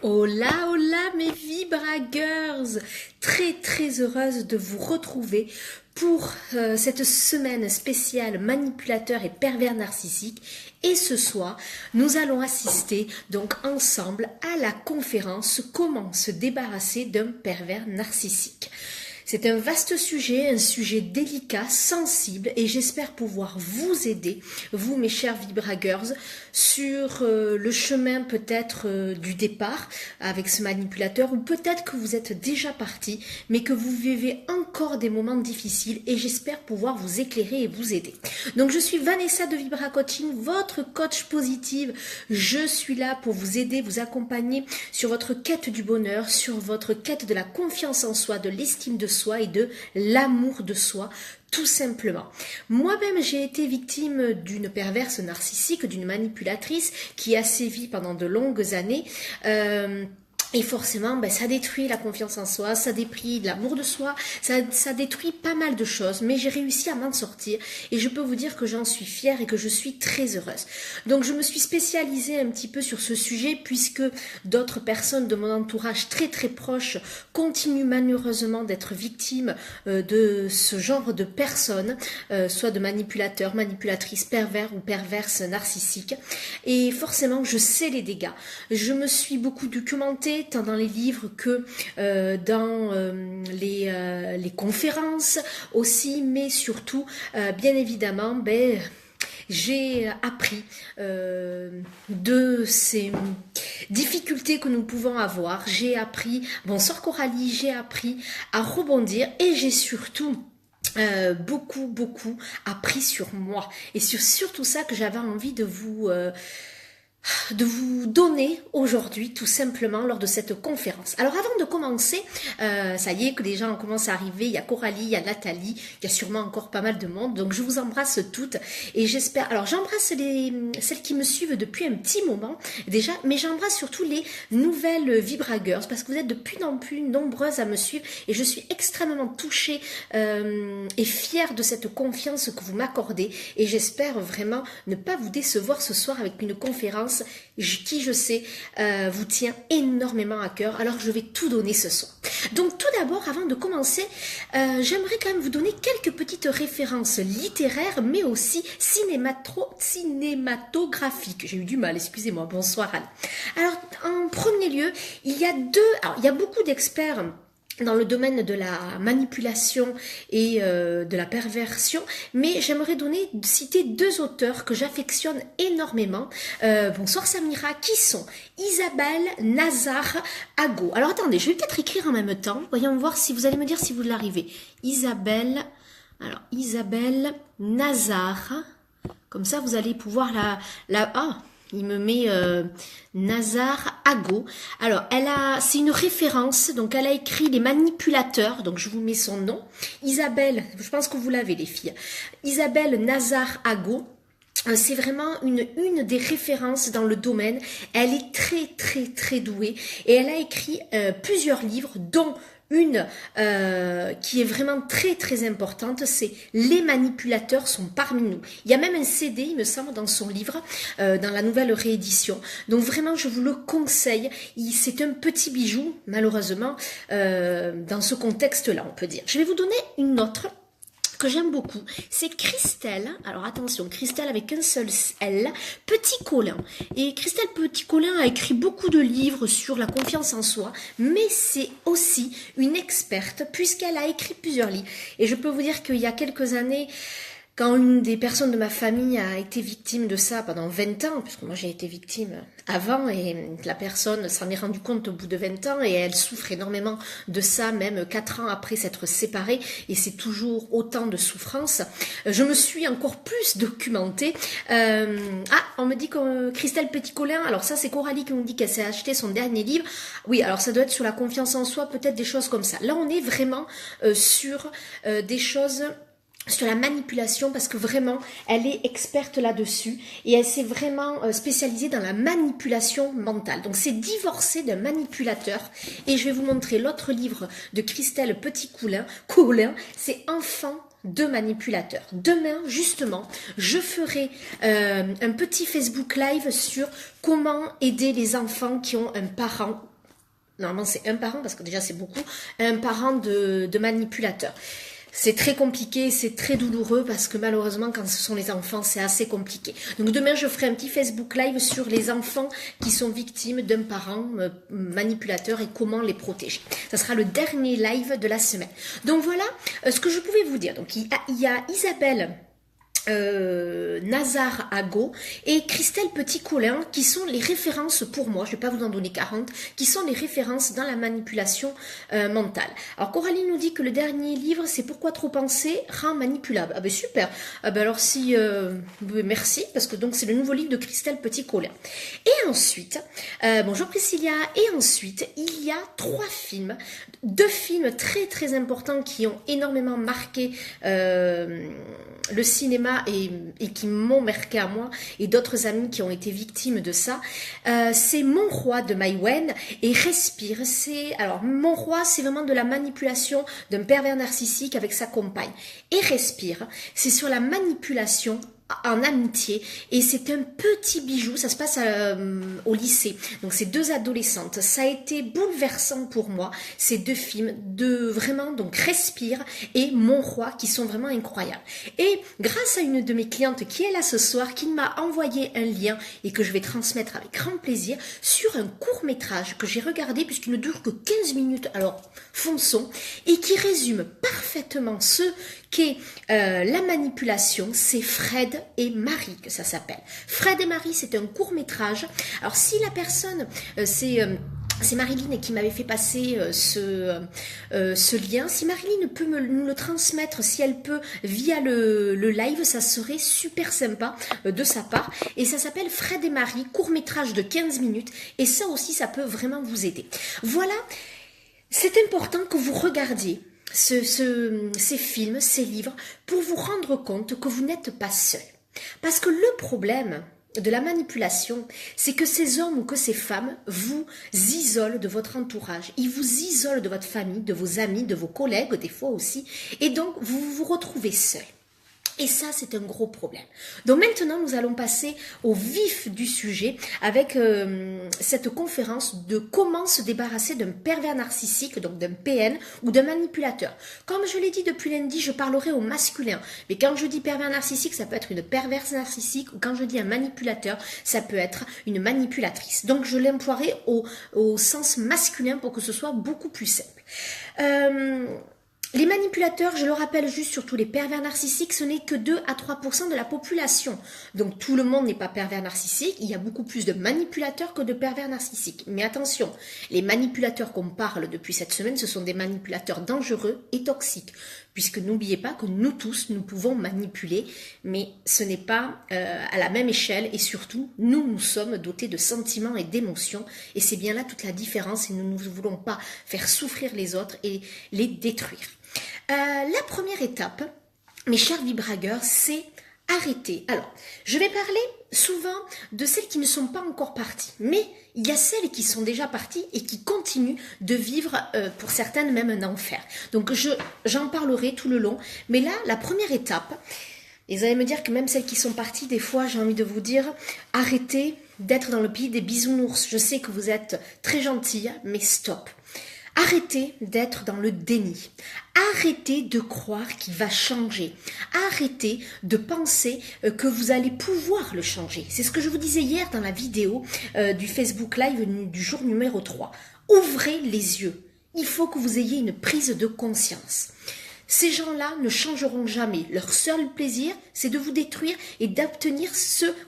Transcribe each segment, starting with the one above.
Hola, hola mes Vibra-Girls! Très heureuse de vous retrouver pour cette semaine spéciale manipulateur et pervers narcissique. Et ce soir, nous allons assister donc ensemble à la conférence Comment se débarrasser d'un pervers narcissique. C'est un vaste sujet, un sujet délicat, sensible, et j'espère pouvoir vous aider, vous mes chers Vibra-Girls, sur le chemin peut-être du départ avec ce manipulateur, ou peut-être que vous êtes déjà parti, mais que vous vivez encore des moments difficiles, et j'espère pouvoir vous éclairer et vous aider. Donc je suis Vanessa de Vibra Coaching, votre coach positive. Je suis là pour vous aider, vous accompagner sur votre quête du bonheur, sur votre quête de la confiance en soi, de l'estime de soi et de l'amour de soi, tout simplement. Moi-même, j'ai été victime d'une perverse narcissique, d'une manipulatrice qui a sévi pendant de longues années. Et forcément, ça détruit la confiance en soi, ça détruit l'amour de soi, ça détruit pas mal de choses, mais j'ai réussi à m'en sortir et je peux vous dire que j'en suis fière et que je suis très heureuse. Donc je me suis spécialisée un petit peu sur ce sujet puisque d'autres personnes de mon entourage très proches continuent malheureusement d'être victimes de ce genre de personnes, soit de manipulateurs, manipulatrices, pervers ou perverses narcissiques. Et forcément, je sais les dégâts. Je me suis beaucoup documentée tant dans les livres que dans les conférences aussi, mais surtout, bien évidemment, j'ai appris de ces difficultés que nous pouvons avoir. J'ai appris, bonsoir Coralie, j'ai appris à rebondir et j'ai surtout beaucoup appris sur moi. Et c'est surtout ça que j'avais envie de vous donner aujourd'hui tout simplement lors de cette conférence. Alors avant de commencer, ça y est que les gens commencent à arriver, il y a Coralie, il y a Nathalie, il y a sûrement encore pas mal de monde, donc je vous embrasse toutes et j'espère, alors j'embrasse celles qui me suivent depuis un petit moment déjà, mais j'embrasse surtout les nouvelles Vibra-Girls parce que vous êtes de plus en plus nombreuses à me suivre et je suis extrêmement touchée et fière de cette confiance que vous m'accordez et j'espère vraiment ne pas vous décevoir ce soir avec une conférence qui je sais vous tient énormément à cœur, alors je vais tout donner ce soir. Donc tout d'abord, avant de commencer, j'aimerais quand même vous donner quelques petites références littéraires mais aussi cinématographiques. J'ai eu du mal, excusez-moi, bonsoir Anne. Alors en premier lieu, il y a beaucoup d'experts dans le domaine de la manipulation et de la perversion, mais j'aimerais citer deux auteurs que j'affectionne énormément. Bonsoir Samira, qui sont Isabelle Nazar-Hago. Alors attendez, je vais peut-être écrire en même temps, voyons voir si vous allez me dire si vous l'arrivez. Isabelle Nazar, comme ça vous allez pouvoir il me met Nazar-Hago. Alors, c'est une référence, donc elle a écrit Les Manipulateurs, donc je vous mets son nom. Isabelle, je pense que vous l'avez les filles. Isabelle Nazar-Hago. C'est vraiment une des références dans le domaine. Elle est très douée et elle a écrit plusieurs livres, dont une qui est vraiment très importante, c'est Les Manipulateurs sont parmi nous. Il y a même un CD, il me semble, dans son livre, dans la nouvelle réédition. Donc vraiment, je vous le conseille. C'est un petit bijou, malheureusement, dans ce contexte-là, on peut dire. Je vais vous donner une autre que j'aime beaucoup, c'est Christelle, alors attention, Christelle avec un seul L, Petit-Colin. Et Christelle Petit-Colin a écrit beaucoup de livres sur la confiance en soi, mais c'est aussi une experte puisqu'elle a écrit plusieurs livres. Et je peux vous dire qu'il y a quelques années, quand une des personnes de ma famille a été victime de ça pendant 20 ans, puisque moi j'ai été victime avant et la personne s'en est rendue compte au bout de 20 ans et elle souffre énormément de ça, même 4 ans après s'être séparée et c'est toujours autant de souffrance. Je me suis encore plus documentée. On me dit que Christelle Petit-Colin, alors ça c'est Coralie qui nous dit qu'elle s'est acheté son dernier livre. Oui, alors ça doit être sur la confiance en soi, peut-être des choses comme ça. Là on est vraiment sur des choses sur la manipulation parce que vraiment elle est experte là-dessus et elle s'est vraiment spécialisée dans la manipulation mentale. Donc c'est Divorcer d'un manipulateur et je vais vous montrer l'autre livre de Christelle Petit-Colin, c'est Enfant de manipulateurs. Demain, justement, je ferai un petit Facebook Live sur comment aider les enfants qui ont un parent normalement c'est un parent, parce que déjà c'est beaucoup, un parent de manipulateur. C'est très compliqué, c'est très douloureux parce que malheureusement quand ce sont les enfants c'est assez compliqué. Donc demain je ferai un petit Facebook live sur les enfants qui sont victimes d'un parent manipulateur et comment les protéger. Ça sera le dernier live de la semaine. Donc voilà ce que je pouvais vous dire. Donc il y a Isabelle Nazar Ago et Christelle Petit-Colin qui sont les références pour moi, je ne vais pas vous en donner 40, qui sont les références dans la manipulation mentale. Alors Coralie nous dit que le dernier livre c'est Pourquoi trop penser rend manipulable. Ah ben super, ah ben alors si merci, parce que donc c'est le nouveau livre de Christelle Petit-Colin. Et ensuite, bonjour Priscilla, et ensuite il y a 2 films très très importants qui ont énormément marqué le cinéma et qui m'ont marqué à moi et d'autres amis qui ont été victimes de ça. C'est Mon Roi de Mai Wen et Respire. Alors Mon Roi, c'est vraiment de la manipulation d'un pervers narcissique avec sa compagne. Et Respire, c'est sur la manipulation en amitié et c'est un petit bijou, ça se passe au lycée, donc c'est 2 adolescentes. Ça a été bouleversant pour moi, ces 2 films de vraiment, donc Respire et Mon Roi, qui sont vraiment incroyables. Et grâce à une de mes clientes qui est là ce soir, qui m'a envoyé un lien et que je vais transmettre avec grand plaisir sur un court-métrage que j'ai regardé puisqu'il ne dure que 15 minutes, alors fonçons, et qui résume parfaitement ce qu'est la manipulation. C'est Fred et Marie que ça s'appelle. Fred et Marie, c'est un court-métrage. Alors si la personne, c'est Marilyn qui m'avait fait passer ce lien. Si Marilyn peut nous le transmettre, si elle peut, via le live, ça serait super sympa de sa part. Et ça s'appelle Fred et Marie, court-métrage de 15 minutes. Et ça aussi, ça peut vraiment vous aider. Voilà, c'est important que vous regardiez ces films, ces livres, pour vous rendre compte que vous n'êtes pas seul. Parce que le problème de la manipulation, c'est que ces hommes ou que ces femmes vous isolent de votre entourage, ils vous isolent de votre famille, de vos amis, de vos collègues des fois aussi, et donc vous vous retrouvez seul. Et ça, c'est un gros problème. Donc maintenant, nous allons passer au vif du sujet avec cette conférence de comment se débarrasser d'un pervers narcissique, donc d'un PN ou d'un manipulateur. Comme je l'ai dit depuis lundi, je parlerai au masculin. Mais quand je dis pervers narcissique, ça peut être une perverse narcissique, ou quand je dis un manipulateur, ça peut être une manipulatrice. Donc je l'emploierai au sens masculin pour que ce soit beaucoup plus simple. Les manipulateurs, je le rappelle juste, surtout les pervers narcissiques, ce n'est que 2 à 3% de la population. Donc tout le monde n'est pas pervers narcissique, il y a beaucoup plus de manipulateurs que de pervers narcissiques. Mais attention, les manipulateurs qu'on parle depuis cette semaine, ce sont des manipulateurs dangereux et toxiques. Puisque n'oubliez pas que nous tous, nous pouvons manipuler, mais ce n'est pas à la même échelle et surtout, nous sommes dotés de sentiments et d'émotions et c'est bien là toute la différence et nous ne voulons pas faire souffrir les autres et les détruire. La première étape, mes chers vibragueurs, c'est arrêter. Alors, je vais parler souvent de celles qui ne sont pas encore parties, mais il y a celles qui sont déjà parties et qui continuent de vivre, pour certaines, même un enfer. Donc, j'en parlerai tout le long, mais là, la première étape, et vous allez me dire que même celles qui sont parties, des fois, j'ai envie de vous dire, arrêtez d'être dans le pays des bisounours. Je sais que vous êtes très gentille, mais stop. Arrêtez d'être dans le déni. Arrêtez de croire qu'il va changer. Arrêtez de penser que vous allez pouvoir le changer. C'est ce que je vous disais hier dans la vidéo du Facebook Live du jour numéro 3. Ouvrez les yeux. Il faut que vous ayez une prise de conscience. Ces gens-là ne changeront jamais. Leur seul plaisir, c'est de vous détruire et d'obtenir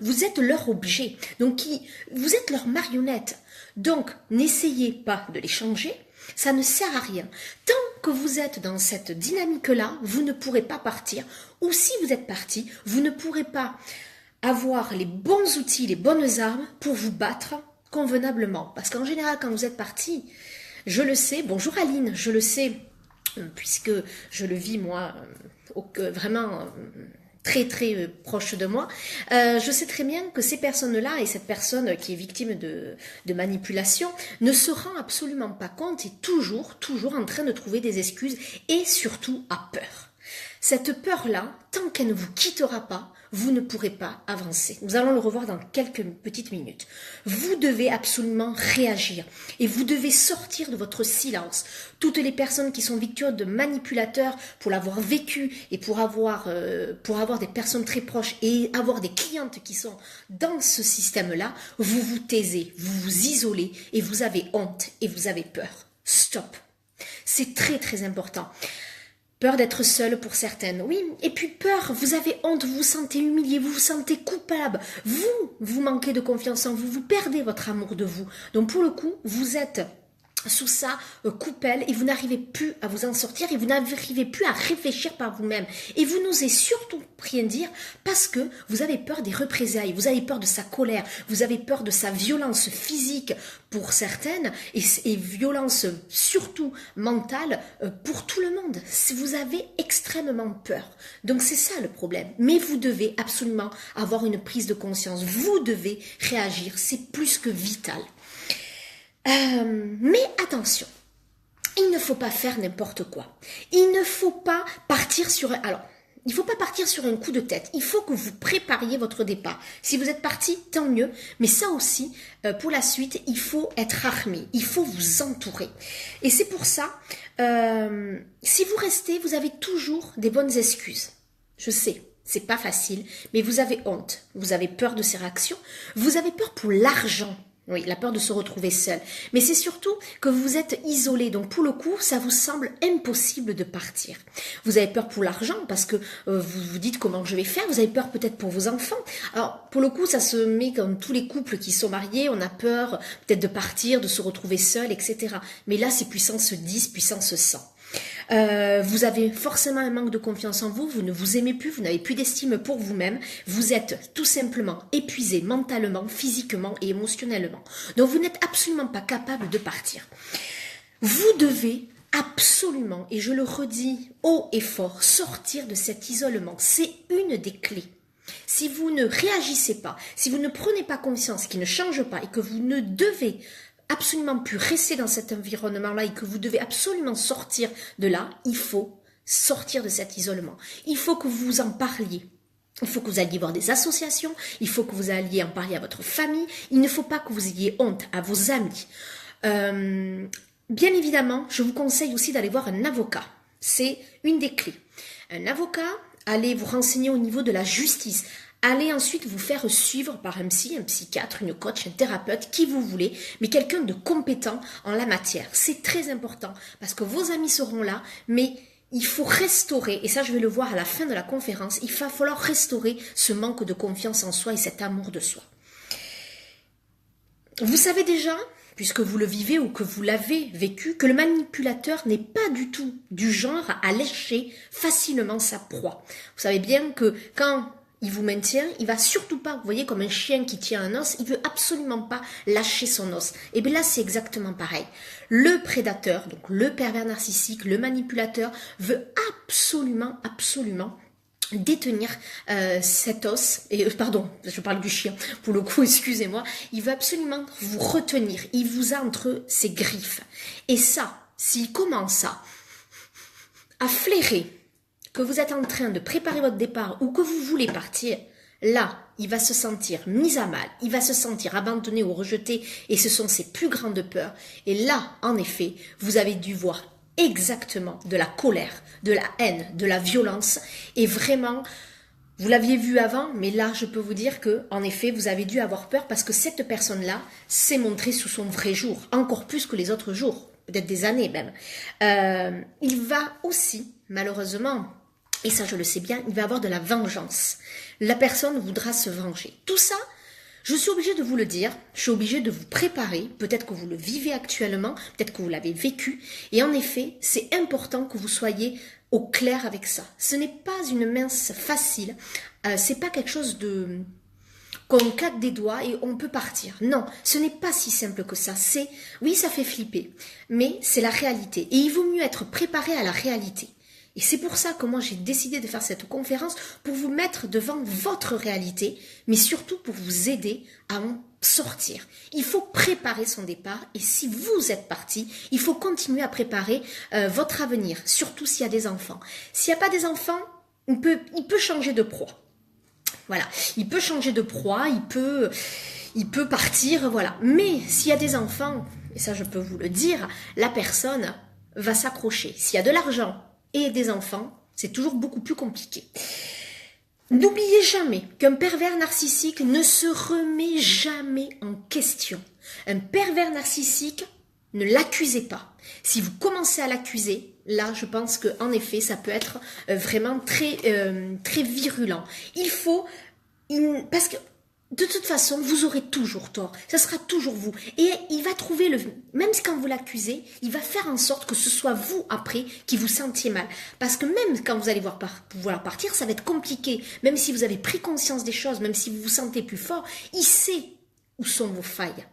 vous êtes leur objet. Donc, vous êtes leur marionnette. Donc, n'essayez pas de les changer. Ça ne sert à rien. Tant que vous êtes dans cette dynamique-là, vous ne pourrez pas partir. Ou si vous êtes parti, vous ne pourrez pas avoir les bons outils, les bonnes armes pour vous battre convenablement. Parce qu'en général, quand vous êtes parti, je le sais, bonjour Aline, je le sais, puisque je le vis moi, vraiment très très proche de moi, je sais très bien que ces personnes-là et cette personne qui est victime de manipulation ne se rend absolument pas compte et toujours en train de trouver des excuses et surtout a peur. Cette peur-là, tant qu'elle ne vous quittera pas, vous ne pourrez pas avancer. Nous allons le revoir dans quelques petites minutes. Vous devez absolument réagir et vous devez sortir de votre silence. Toutes les personnes qui sont victimes de manipulateurs, pour l'avoir vécu et pour avoir des personnes très proches et avoir des clientes qui sont dans ce système-là, vous vous taisez, vous vous isolez et vous avez honte et vous avez peur. Stop. C'est très très important. Peur d'être seule pour certaines, oui. Et puis peur, vous avez honte, vous vous sentez humilié, vous vous sentez coupable. Vous manquez de confiance en vous, vous perdez votre amour de vous. Donc pour le coup, vous êtes sous ça coupelle et vous n'arrivez plus à vous en sortir et vous n'arrivez plus à réfléchir par vous-même. Et vous n'osez surtout rien dire parce que vous avez peur des représailles, vous avez peur de sa colère, vous avez peur de sa violence physique pour certaines et violence surtout mentale pour tout le monde. Vous avez extrêmement peur. Donc c'est ça le problème. Mais vous devez absolument avoir une prise de conscience. Vous devez réagir. C'est plus que vital. Mais attention, il ne faut pas faire n'importe quoi. Il ne faut pas partir sur il ne faut pas partir sur un coup de tête. Il faut que vous prépariez votre départ. Si vous êtes parti, tant mieux. Mais ça aussi, pour la suite, il faut être armé. Il faut vous entourer. Et c'est pour ça, si vous restez, vous avez toujours des bonnes excuses. Je sais, c'est pas facile, mais vous avez honte. Vous avez peur de ces réactions. Vous avez peur pour l'argent. Oui, la peur de se retrouver seul. Mais c'est surtout que vous êtes isolé. Donc pour le coup, ça vous semble impossible de partir. Vous avez peur pour l'argent parce que vous vous dites comment je vais faire. Vous avez peur peut-être pour vos enfants. Alors pour le coup, ça se met comme tous les couples qui sont mariés. On a peur peut-être de partir, de se retrouver seul, etc. Mais là, c'est puissance 10, puissance 100. Vous avez forcément un manque de confiance en vous, vous ne vous aimez plus, vous n'avez plus d'estime pour vous-même, vous êtes tout simplement épuisé mentalement, physiquement et émotionnellement. Donc vous n'êtes absolument pas capable de partir. Vous devez absolument, et je le redis haut et fort, sortir de cet isolement. C'est une des clés. Si vous ne réagissez pas, si vous ne prenez pas conscience qu'il ne change pas et que vous ne devez absolument plus rester dans cet environnement-là et que vous devez absolument sortir de là, il faut sortir de cet isolement. Il faut que vous en parliez. Il faut que vous alliez voir des associations, il faut que vous alliez en parler à votre famille, il ne faut pas que vous ayez honte à vos amis. Bien évidemment, je vous conseille aussi d'aller voir un avocat. C'est une des clés. Un avocat, allez vous renseigner au niveau de la justice. Allez ensuite vous faire suivre par un psy, un psychiatre, une coach, un thérapeute, qui vous voulez, mais quelqu'un de compétent en la matière. C'est très important parce que vos amis seront là, mais il faut restaurer, et ça je vais le voir à la fin de la conférence, il va falloir restaurer ce manque de confiance en soi et cet amour de soi. Vous savez déjà, puisque vous le vivez ou que vous l'avez vécu, que le manipulateur n'est pas du tout du genre à lécher facilement sa proie. Vous savez bien que quand il vous maintient, il va surtout pas, vous voyez, comme un chien qui tient un os, il veut absolument pas lâcher son os. Et bien là, c'est exactement pareil. Le prédateur, donc le pervers narcissique, le manipulateur, veut absolument détenir cet os, et pardon, je parle du chien, pour le coup, excusez-moi, il veut absolument vous retenir, il vous a entre ses griffes. Et ça, s'il commence à flairer que vous êtes en train de préparer votre départ ou que vous voulez partir, là, il va se sentir mis à mal, il va se sentir abandonné ou rejeté et ce sont ses plus grandes peurs. Et là, en effet, vous avez dû voir exactement de la colère, de la haine, de la violence et vraiment, vous l'aviez vu avant, mais là, je peux vous dire que, en effet, vous avez dû avoir peur parce que cette personne-là s'est montrée sous son vrai jour, encore plus que les autres jours, peut-être des années même. Il va aussi, malheureusement, et ça je le sais bien, il va avoir de la vengeance. La personne voudra se venger. Tout ça, je suis obligée de vous le dire, je suis obligée de vous préparer, peut-être que vous le vivez actuellement, peut-être que vous l'avez vécu, et en effet, c'est important que vous soyez au clair avec ça. Ce n'est pas une mince facile, c'est pas quelque chose de qu'on claque des doigts et on peut partir. Non, ce n'est pas si simple que ça. Oui, ça fait flipper, mais c'est la réalité. Et il vaut mieux être préparé à la réalité. Et c'est pour ça que moi j'ai décidé de faire cette conférence, pour vous mettre devant votre réalité, mais surtout pour vous aider à en sortir. Il faut préparer son départ, et si vous êtes parti, il faut continuer à préparer votre avenir, surtout s'il y a des enfants. S'il n'y a pas des enfants, il peut changer de proie. Voilà, il peut changer de proie, il peut partir, voilà. Mais s'il y a des enfants, et ça je peux vous le dire, la personne va s'accrocher. S'il y a de l'argent et des enfants, c'est toujours beaucoup plus compliqué. N'oubliez jamais qu'un pervers narcissique ne se remet jamais en question. Un pervers narcissique, ne l'accusez pas. Si vous commencez à l'accuser, là, je pense que en effet, ça peut être vraiment très virulent. Parce que de toute façon, vous aurez toujours tort. Ça sera toujours vous. Et il va trouver même quand vous l'accusez, il va faire en sorte que ce soit vous après qui vous sentiez mal. Parce que même quand vous allez pouvoir partir, ça va être compliqué. Même si vous avez pris conscience des choses, même si vous vous sentez plus fort, il sait où sont vos failles.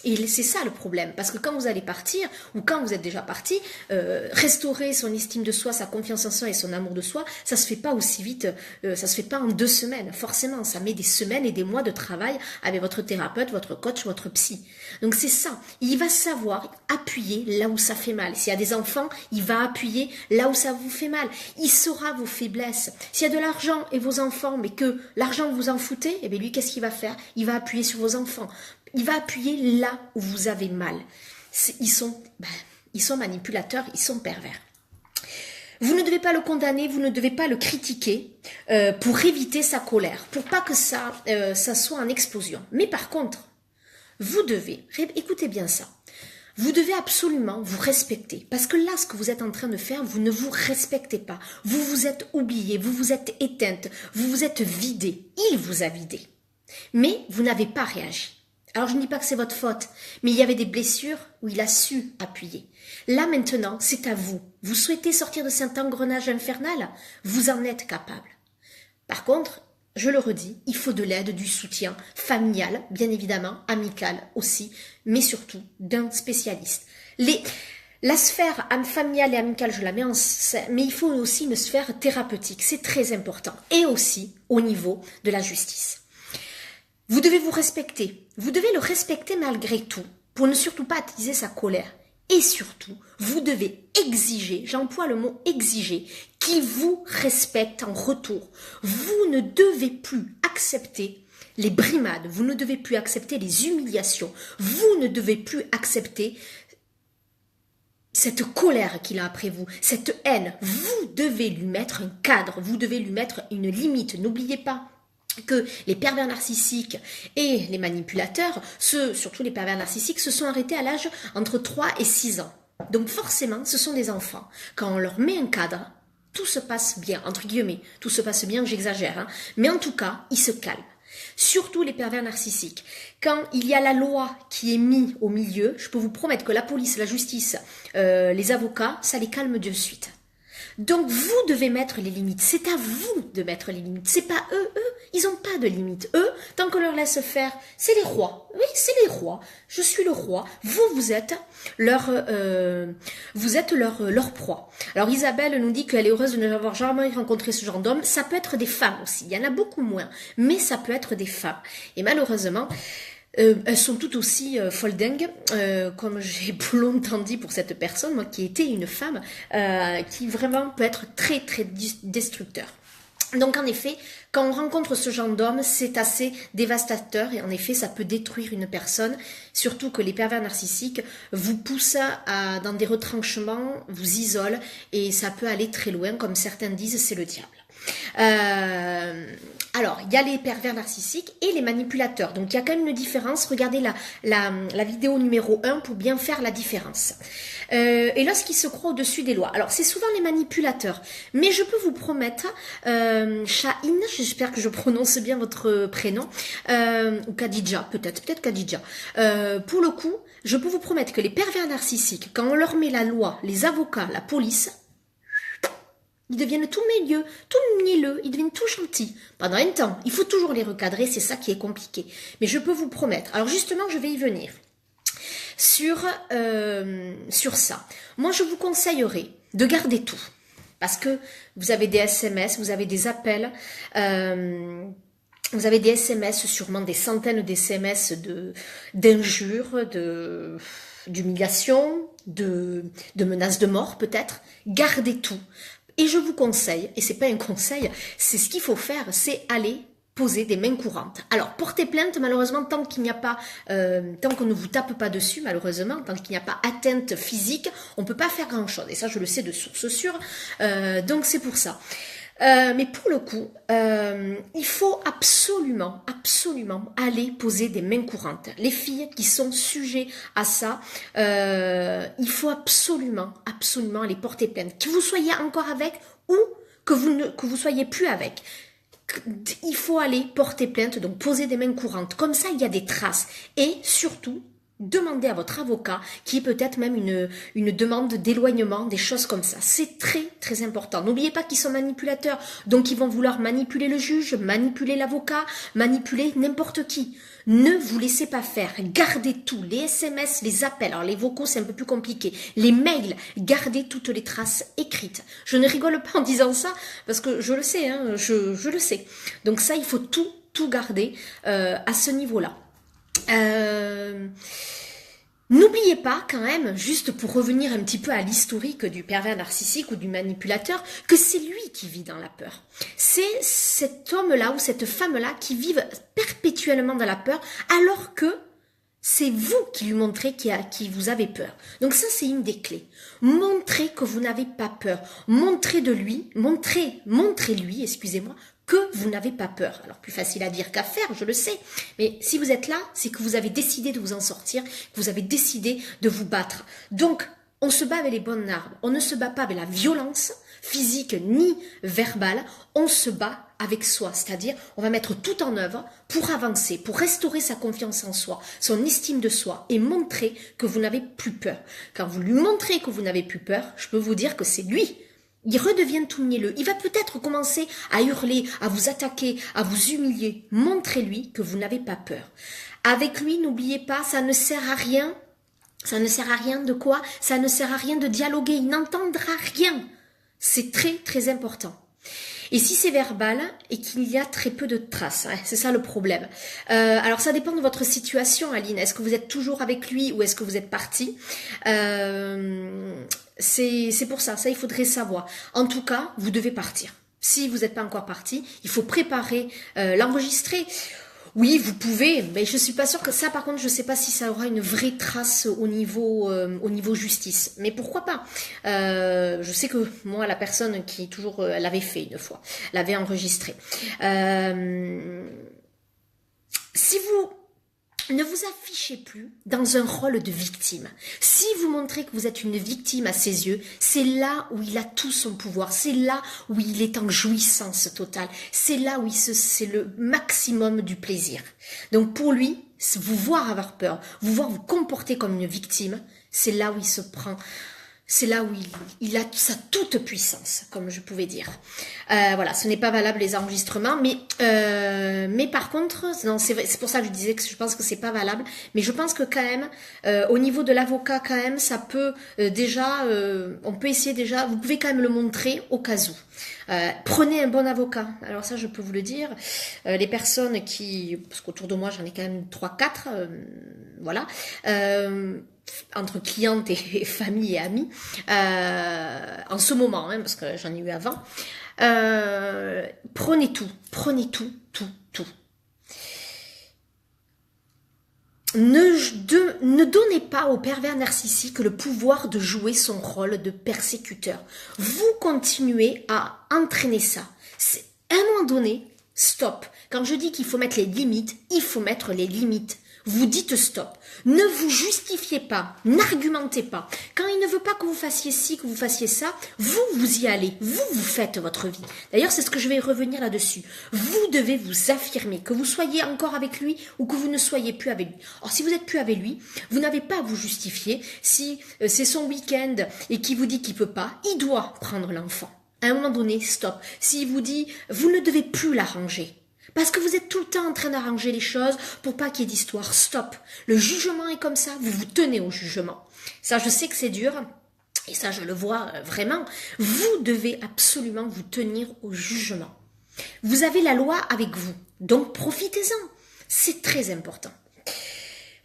Et c'est ça le problème, parce que quand vous allez partir, ou quand vous êtes déjà parti, restaurer son estime de soi, sa confiance en soi et son amour de soi, ça se fait pas aussi vite, ça se fait pas en 2 semaines, forcément, ça met des semaines et des mois de travail avec votre thérapeute, votre coach, votre psy. Donc c'est ça, il va savoir appuyer là où ça fait mal. S'il y a des enfants, il va appuyer là où ça vous fait mal. Il saura vos faiblesses. S'il y a de l'argent et vos enfants, mais que l'argent vous en foutez, eh bien lui, qu'est-ce qu'il va faire? Il va appuyer sur vos enfants. Il va appuyer là où vous avez mal. Ils sont manipulateurs, ils sont pervers. Vous ne devez pas le condamner, vous ne devez pas le critiquer pour éviter sa colère, pour pas que ça soit en explosion. Mais par contre, vous devez, écoutez bien ça, vous devez absolument vous respecter. Parce que là, ce que vous êtes en train de faire, vous ne vous respectez pas. Vous vous êtes oublié, vous vous êtes éteinte, vous vous êtes vidé. Il vous a vidé. Mais vous n'avez pas réagi. Alors je ne dis pas que c'est votre faute, mais il y avait des blessures où il a su appuyer. Là maintenant, c'est à vous. Vous souhaitez sortir de cet engrenage infernal? Vous en êtes capable. Par contre, je le redis, il faut de l'aide, du soutien familial, bien évidemment, amical aussi, mais surtout d'un spécialiste. La sphère familiale et amicale, je la mets en scène, mais il faut aussi une sphère thérapeutique, c'est très important. Et aussi au niveau de la justice. Vous devez vous respecter. Vous devez le respecter malgré tout, pour ne surtout pas attiser sa colère. Et surtout, vous devez exiger, j'emploie le mot exiger, qu'il vous respecte en retour. Vous ne devez plus accepter les brimades, vous ne devez plus accepter les humiliations, vous ne devez plus accepter cette colère qu'il a après vous, cette haine. Vous devez lui mettre un cadre, vous devez lui mettre une limite. N'oubliez pas que les pervers narcissiques et les manipulateurs, surtout les pervers narcissiques, se sont arrêtés à l'âge entre 3 et 6 ans. Donc forcément, ce sont des enfants. Quand on leur met un cadre, tout se passe bien, entre guillemets. Tout se passe bien, j'exagère, hein. Mais en tout cas, ils se calment. Surtout les pervers narcissiques. Quand il y a la loi qui est mise au milieu, je peux vous promettre que la police, la justice, les avocats, ça les calme de suite. Donc vous devez mettre les limites, c'est à vous de mettre les limites, c'est pas eux, ils n'ont pas de limites. Eux, tant qu'on leur laisse faire, c'est les rois, oui c'est les rois, je suis le roi, vous êtes leur proie. Alors Isabelle nous dit qu'elle est heureuse de n'avoir jamais rencontré ce genre d'homme, ça peut être des femmes aussi, il y en a beaucoup moins, mais ça peut être des femmes. Et malheureusement, elles sont toutes aussi foldingues, comme j'ai longtemps dit pour cette personne, moi qui était une femme, qui vraiment peut être très très destructeur. Donc en effet, quand on rencontre ce genre d'homme, c'est assez dévastateur et en effet ça peut détruire une personne, surtout que les pervers narcissiques vous poussent dans des retranchements, vous isolent et ça peut aller très loin, comme certains disent, c'est le diable. Alors, il y a les pervers narcissiques et les manipulateurs. Donc, il y a quand même une différence. Regardez la vidéo numéro 1 pour bien faire la différence. Et lorsqu'ils se croient au-dessus des lois. Alors, c'est souvent les manipulateurs. Mais je peux vous promettre, Shahine, j'espère que je prononce bien votre prénom, ou Khadija, peut-être Khadija. Pour le coup, je peux vous promettre que les pervers narcissiques, quand on leur met la loi, les avocats, la police, ils deviennent tout mielleux, ils deviennent tout gentils. Pendant un temps, il faut toujours les recadrer, c'est ça qui est compliqué. Mais je peux vous promettre, alors justement, je vais y venir, sur ça. Moi, je vous conseillerais de garder tout. Parce que vous avez des SMS, vous avez des appels, vous avez des SMS, sûrement des centaines d'SMS d'injures, d'humiliation, de menaces de mort peut-être. Gardez tout. Et je vous conseille, et c'est pas un conseil, c'est ce qu'il faut faire, c'est aller poser des mains courantes. Alors, porter plainte, malheureusement, tant qu'il n'y a pas, tant qu'on ne vous tape pas dessus, malheureusement, tant qu'il n'y a pas atteinte physique, on peut pas faire grand-chose. Et ça, je le sais de source sûre. Donc, c'est pour ça. Mais pour le coup, il faut absolument, absolument aller poser des mains courantes. Les filles qui sont sujets à ça, il faut absolument, absolument aller porter plainte. Que vous soyez encore avec ou que vous soyez plus avec. Il faut aller porter plainte, donc poser des mains courantes. Comme ça, il y a des traces. Et surtout, demandez à votre avocat, qui est peut-être même une demande d'éloignement, des choses comme ça. C'est très, très important. N'oubliez pas qu'ils sont manipulateurs. Donc, ils vont vouloir manipuler le juge, manipuler l'avocat, manipuler n'importe qui. Ne vous laissez pas faire. Gardez tout. Les SMS, les appels. Alors, les vocaux, c'est un peu plus compliqué. Les mails, gardez toutes les traces écrites. Je ne rigole pas en disant ça, parce que je le sais, hein, je le sais. Donc ça, il faut tout garder à ce niveau-là. N'oubliez pas quand même, juste pour revenir un petit peu à l'historique du pervers narcissique ou du manipulateur, que c'est lui qui vit dans la peur. C'est cet homme-là ou cette femme-là qui vivent perpétuellement dans la peur, alors que c'est vous qui lui montrez qui vous avez peur. Donc ça, c'est une des clés. Montrez que vous n'avez pas peur. Montrez-lui, excusez-moi, que vous n'avez pas peur. Alors, plus facile à dire qu'à faire, je le sais. Mais si vous êtes là, c'est que vous avez décidé de vous en sortir, que vous avez décidé de vous battre. Donc, on se bat avec les bonnes armes. On ne se bat pas avec la violence physique ni verbale. On se bat avec soi. C'est-à-dire, on va mettre tout en œuvre pour avancer, pour restaurer sa confiance en soi, son estime de soi et montrer que vous n'avez plus peur. Quand vous lui montrez que vous n'avez plus peur, je peux vous dire que c'est lui. Il redevient tout mielleux. Il va peut-être commencer à hurler, à vous attaquer, à vous humilier. Montrez-lui que vous n'avez pas peur. Avec lui, n'oubliez pas, ça ne sert à rien. Ça ne sert à rien de quoi? Ça ne sert à rien de dialoguer. Il n'entendra rien. C'est très, très important. Et si c'est verbal et qu'il y a très peu de traces, hein, c'est ça le problème. Alors ça dépend de votre situation, Aline. Est-ce que vous êtes toujours avec lui ou est-ce que vous êtes parti? C'est pour ça, il faudrait savoir. En tout cas, vous devez partir. Si vous n'êtes pas encore parti, il faut préparer, l'enregistrer. Oui, vous pouvez, mais je suis pas sûre que ça, par contre, je sais pas si ça aura une vraie trace au niveau justice. Mais pourquoi pas? Je sais que moi, la personne qui toujours l'avait fait une fois, l'avait enregistré. Si vous ne vous affichez plus dans un rôle de victime. Si vous montrez que vous êtes une victime à ses yeux, c'est là où il a tout son pouvoir. C'est là où il est en jouissance totale. C'est là où c'est le maximum du plaisir. Donc pour lui, vous voir avoir peur, vous voir vous comporter comme une victime, c'est là où il se prend... C'est là où il a sa toute puissance, comme je pouvais dire. Voilà, ce n'est pas valable les enregistrements, mais par contre, non, c'est pour ça que je disais que je pense que c'est pas valable. Mais je pense que quand même, au niveau de l'avocat, quand même, ça peut déjà, on peut essayer déjà. Vous pouvez quand même le montrer au cas où. Prenez un bon avocat. Alors ça, je peux vous le dire. Les personnes parce qu'autour de moi, j'en ai quand même 3-4, voilà. Entre clientes et famille et amis, en ce moment, hein, parce que j'en ai eu avant, prenez tout. Ne donnez pas au pervers narcissique le pouvoir de jouer son rôle de persécuteur. Vous continuez à entraîner ça. À un moment donné, stop. Quand je dis qu'il faut mettre les limites, il faut mettre les limites. Vous dites stop. Ne vous justifiez pas. N'argumentez pas. Quand il ne veut pas que vous fassiez ci, que vous fassiez ça, vous y allez. Vous faites votre vie. D'ailleurs, c'est ce que je vais revenir là-dessus. Vous devez vous affirmer, que vous soyez encore avec lui ou que vous ne soyez plus avec lui. Or, si vous n'êtes plus avec lui, vous n'avez pas à vous justifier. Si c'est son week-end et qu'il vous dit qu'il peut pas, il doit prendre l'enfant. À un moment donné, stop. S'il vous dit, vous ne devez plus l'arranger. Parce que vous êtes tout le temps en train d'arranger les choses pour pas qu'il y ait d'histoire. Stop. Le jugement est comme ça, vous vous tenez au jugement. Ça, je sais que c'est dur. et ça je le vois vraiment, vous devez absolument vous tenir au jugement. Vous avez la loi avec vous, donc profitez-en. C'est très important.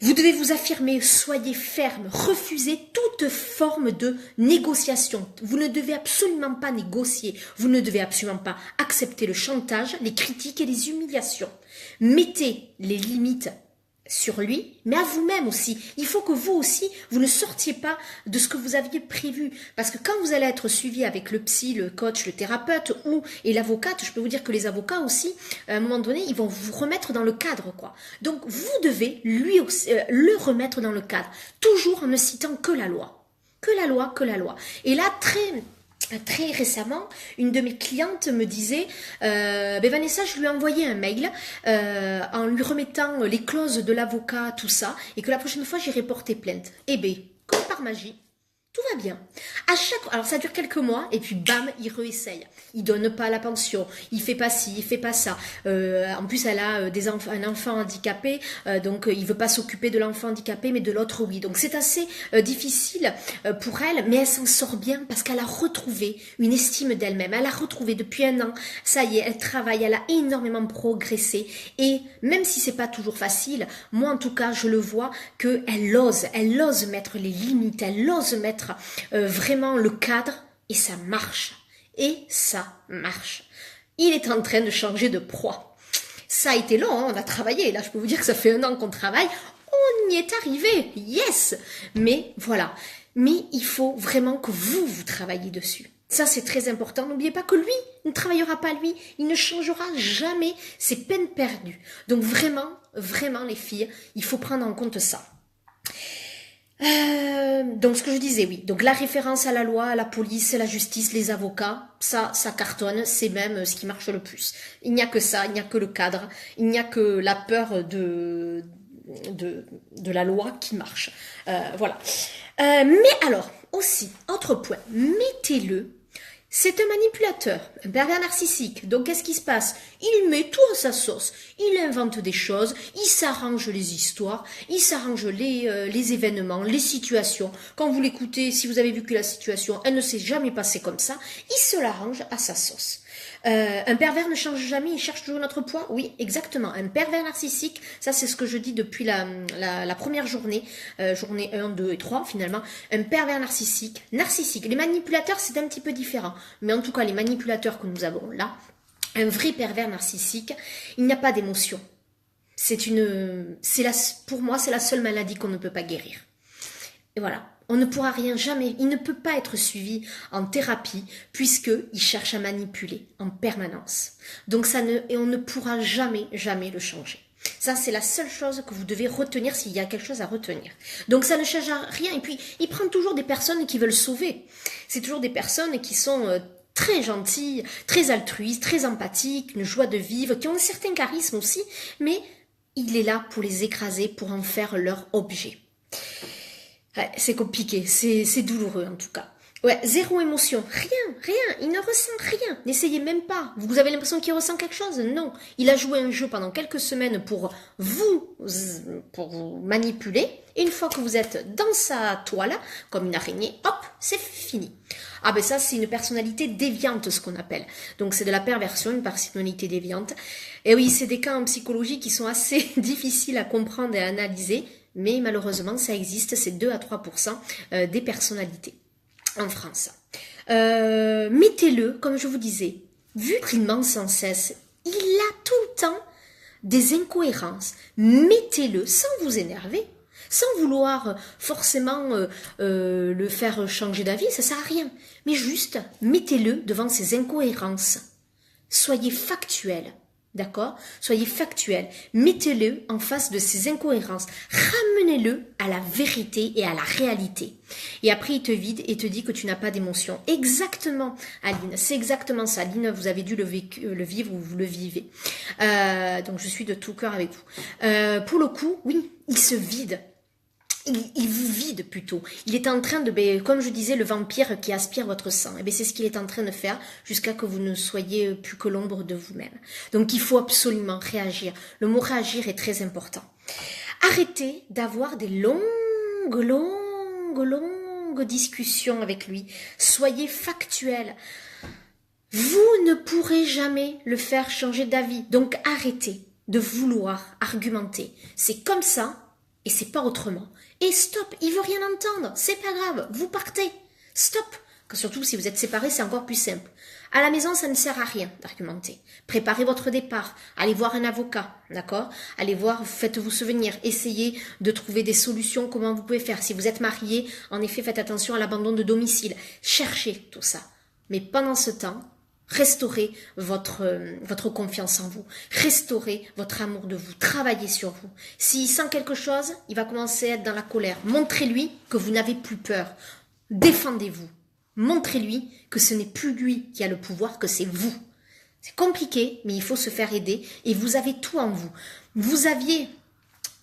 Vous devez vous affirmer, soyez ferme, refusez toute forme de négociation. Vous ne devez absolument pas négocier, vous ne devez absolument pas accepter le chantage, les critiques et les humiliations. Mettez les limites sur lui, mais à vous-même aussi. Il faut que vous aussi, vous ne sortiez pas de ce que vous aviez prévu. Parce que quand vous allez être suivi avec le psy, le coach, le thérapeute et l'avocate, je peux vous dire que les avocats aussi, à un moment donné, ils vont vous remettre dans le cadre, quoi. Donc, vous devez lui aussi, le remettre dans le cadre. Toujours en ne citant que la loi. Que la loi, que la loi. Et là, très récemment, une de mes clientes me disait Vanessa, je lui ai envoyé un mail en lui remettant les clauses de l'avocat, tout ça, et que la prochaine fois j'irai porter plainte. Eh bien, comme par magie, tout va bien. Alors ça dure quelques mois et puis bam, il réessaye. Il donne pas la pension, il fait pas ci, il fait pas ça. En plus, elle a un enfant handicapé, donc il veut pas s'occuper de l'enfant handicapé, mais de l'autre oui. Donc c'est assez difficile pour elle, mais elle s'en sort bien parce qu'elle a retrouvé une estime d'elle-même. Elle a retrouvé depuis un an. Ça y est, elle travaille, elle a énormément progressé. Et même si c'est pas toujours facile, moi en tout cas, je le vois que elle ose mettre les limites, elle ose mettre vraiment le cadre et ça marche. Et ça marche. Il est en train de changer de proie. Ça a été long, hein, on a travaillé. Là, je peux vous dire que ça fait un an qu'on travaille. On y est arrivé, yes. Mais voilà. Mais il faut vraiment que vous travaillez dessus. Ça, c'est très important. N'oubliez pas que lui ne travaillera pas lui. Il ne changera jamais. C'est peine perdue. Donc vraiment, vraiment les filles, il faut prendre en compte ça. Donc ce que je disais, oui. Donc la référence à la loi, à la police, à la justice, les avocats, ça cartonne, c'est même ce qui marche le plus. Il n'y a que ça, il n'y a que le cadre, il n'y a que la peur de la loi qui marche. Voilà. Mais alors, aussi, autre point, mettez-le. C'est un manipulateur, un pervers narcissique. Donc, qu'est-ce qui se passe? Il met tout à sa sauce. Il invente des choses, il s'arrange les histoires, il s'arrange les événements, les situations. Quand vous l'écoutez, si vous avez vu que la situation, elle ne s'est jamais passée comme ça, il se l'arrange à sa sauce. Un pervers ne change jamais, il cherche toujours notre poids. Oui, exactement. Un pervers narcissique, ça c'est ce que je dis depuis la première journée, journée 1, 2 et 3 finalement. Un pervers narcissique. Les manipulateurs, c'est un petit peu différent. Mais en tout cas, les manipulateurs que nous avons là, un vrai pervers narcissique, il n'y a pas d'émotion. Pour moi, c'est la seule maladie qu'on ne peut pas guérir. Et voilà. On ne pourra rien jamais, il ne peut pas être suivi en thérapie puisqu'il cherche à manipuler en permanence. Donc on ne pourra jamais le changer. Ça, c'est la seule chose que vous devez retenir s'il y a quelque chose à retenir. Donc ça ne change rien. Et puis, il prend toujours des personnes qui veulent sauver. C'est toujours des personnes qui sont très gentilles, très altruistes, très empathiques, une joie de vivre, qui ont un certain charisme aussi, mais il est là pour les écraser, pour en faire leur objet. Ouais, c'est compliqué, c'est douloureux en tout cas. Ouais, zéro émotion, rien, il ne ressent rien, n'essayez même pas. Vous avez l'impression qu'il ressent quelque chose? Non, il a joué un jeu pendant quelques semaines pour vous manipuler. Et une fois que vous êtes dans sa toile, comme une araignée, hop, c'est fini. Ah ben ça, c'est une personnalité déviante, ce qu'on appelle. Donc c'est de la perversion, une personnalité déviante. Et oui, c'est des cas en psychologie qui sont assez difficiles à comprendre et à analyser. Mais malheureusement, ça existe, c'est 2 à 3% des personnalités en France. Mettez-le, comme je vous disais, vu qu'il ment sans cesse, il a tout le temps des incohérences. Mettez-le sans vous énerver, sans vouloir forcément le faire changer d'avis, ça sert à rien. Mais juste, mettez-le devant ses incohérences. Soyez factuel. D'accord? Soyez factuel. Mettez-le en face de ses incohérences. Ramenez-le à la vérité et à la réalité. Et après, il te vide et te dit que tu n'as pas d'émotion. Exactement, Aline. C'est exactement ça. Aline, vous avez dû le vivre ou vous le vivez. Donc, je suis de tout cœur avec vous. Pour le coup, oui, il se vide. Il vous vide plutôt. Il est en train de, comme je disais, le vampire qui aspire votre sang. Et c'est ce qu'il est en train de faire jusqu'à que vous ne soyez plus que l'ombre de vous-même. Donc il faut absolument réagir. Le mot réagir est très important. Arrêtez d'avoir des longues longue discussion avec lui. Soyez factuel. Vous ne pourrez jamais le faire changer d'avis. Donc arrêtez de vouloir argumenter. C'est comme ça et c'est pas autrement. Et stop, il veut rien entendre. C'est pas grave, vous partez. Stop. Surtout si vous êtes séparés, c'est encore plus simple. À la maison, ça ne sert à rien d'argumenter. Préparez votre départ. Allez voir un avocat, d'accord? Allez voir, faites-vous souvenir. Essayez de trouver des solutions, comment vous pouvez faire. Si vous êtes marié, en effet, faites attention à l'abandon de domicile. Cherchez tout ça. Mais pendant ce temps, restaurez votre confiance en vous. Restaurez votre amour de vous. Travaillez sur vous. S'il sent quelque chose, il va commencer à être dans la colère. Montrez-lui que vous n'avez plus peur. Défendez-vous. Montrez-lui que ce n'est plus lui qui a le pouvoir, que c'est vous. C'est compliqué, mais il faut se faire aider et vous avez tout en vous. Vous aviez,